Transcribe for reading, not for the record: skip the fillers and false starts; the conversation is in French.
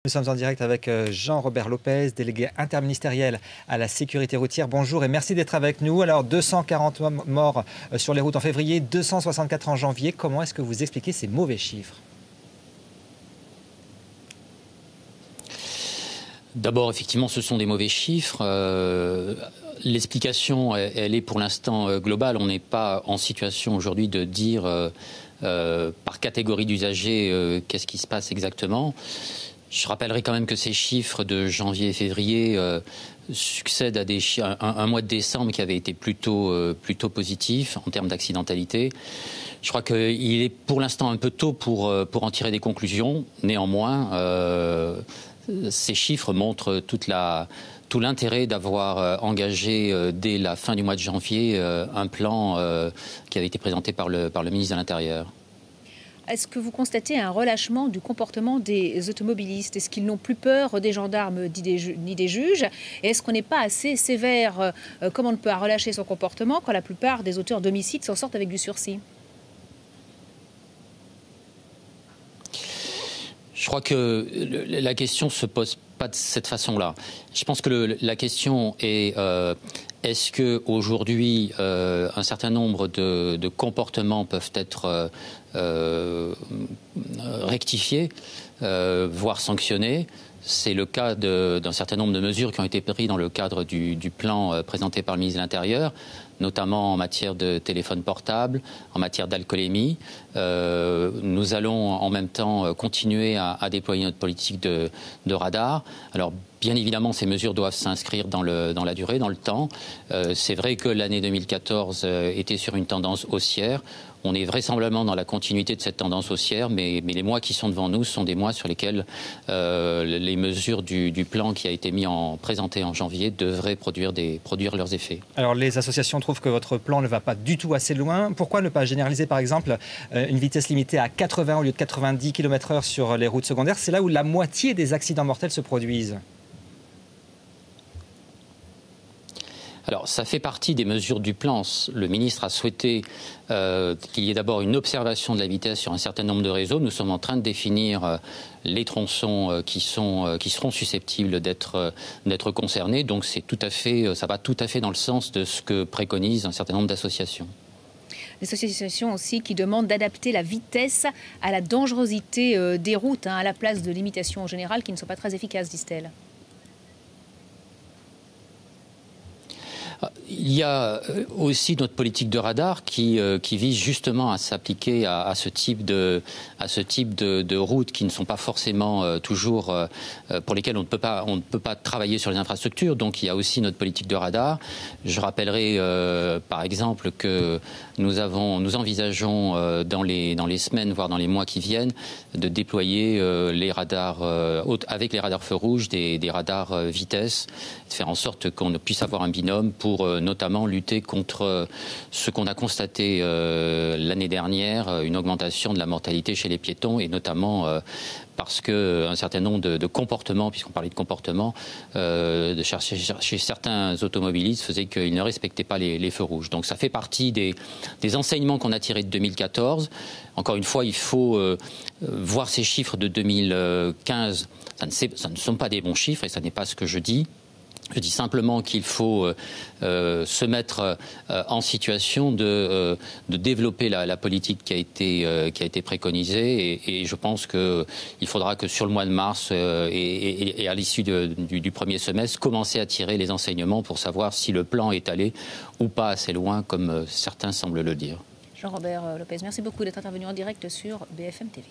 Nous sommes en direct avec Jean-Robert Lopez, délégué interministériel à la sécurité routière. Bonjour et merci d'être avec nous. Alors 240 morts sur les routes en février, 264 en janvier. Comment est-ce que vous expliquez ces mauvais chiffres? D'abord, effectivement, ce sont des mauvais chiffres. L'explication, elle est pour l'instant globale. On n'est pas en situation aujourd'hui de dire par catégorie d'usagers qu'est-ce qui se passe exactement. Je rappellerai quand même que ces chiffres de janvier et février succèdent à un mois de décembre qui avait été plutôt positif en termes d'accidentalité. Je crois qu'il est pour l'instant un peu tôt pour en tirer des conclusions. Néanmoins, ces chiffres montrent tout l'intérêt d'avoir engagé dès la fin du mois de janvier un plan qui avait été présenté par le ministre de l'Intérieur. Est-ce que vous constatez un relâchement du comportement des automobilistes? Est-ce qu'ils n'ont plus peur des gendarmes ni des juges? Et est-ce qu'on n'est pas assez sévère? Comment on peut relâcher son comportement quand la plupart des auteurs d'homicides s'en sortent avec du sursis? Je crois que la question ne se pose pas de cette façon-là. Je pense que la question est est-ce qu'aujourd'hui, un certain nombre de comportements peuvent être rectifiés, voire sanctionnés. C'est le cas d'un certain nombre de mesures qui ont été prises dans le cadre du plan présenté par le ministre de l'Intérieur, notamment en matière de téléphone portable, en matière d'alcoolémie. Nous allons en même temps continuer à déployer notre politique de radar. Alors, bien évidemment, ces mesures doivent s'inscrire dans la durée, dans le temps. C'est vrai que l'année 2014 était sur une tendance haussière. On est vraisemblablement dans la continuité de cette tendance haussière, mais les mois qui sont devant nous sont des mois sur lesquels les mesures du plan qui a été présenté en janvier devraient produire leurs effets. Alors les associations trouvent que votre plan ne va pas du tout assez loin. Pourquoi ne pas généraliser par exemple une vitesse limitée à 80 au lieu de 90 km/h sur les routes secondaires? C'est là où la moitié des accidents mortels se produisent. Alors, ça fait partie des mesures du plan. Le ministre a souhaité qu'il y ait d'abord une observation de la vitesse sur un certain nombre de réseaux. Nous sommes en train de définir les tronçons qui seront susceptibles d'être concernés. Donc, ça va tout à fait dans le sens de ce que préconisent un certain nombre d'associations. Des associations aussi qui demandent d'adapter la vitesse à la dangerosité des routes, à la place de limitations générales qui ne sont pas très efficaces, disent-elles. Il y a aussi notre politique de radar qui vise justement à s'appliquer à ce type de routes qui ne sont pas forcément toujours pour lesquelles on ne peut pas travailler sur les infrastructures. Donc il y a aussi notre politique de radar. Je rappellerai par exemple que nous envisageons dans les semaines, voire dans les mois qui viennent, de déployer les radars avec les radars feux rouges, des radars vitesse, de faire en sorte qu'on puisse avoir un binôme pour notamment lutter contre ce qu'on a constaté l'année dernière, une augmentation de la mortalité chez les piétons, et notamment parce qu'un certain nombre de comportements, puisqu'on parlait de comportements, chez certains automobilistes faisaient qu'ils ne respectaient pas les feux rouges. Donc ça fait partie des enseignements qu'on a tirés de 2014. Encore une fois, il faut voir ces chiffres de 2015. Ça ne sont pas des bons chiffres et ça n'est pas ce que je dis. Je dis simplement qu'il faut se mettre en situation de développer la politique qui a été préconisée et je pense qu'il faudra que sur le mois de mars et à l'issue du premier semestre, commencer à tirer les enseignements pour savoir si le plan est allé ou pas assez loin comme certains semblent le dire. Jean-Robert Lopez, merci beaucoup d'être intervenu en direct sur BFM TV.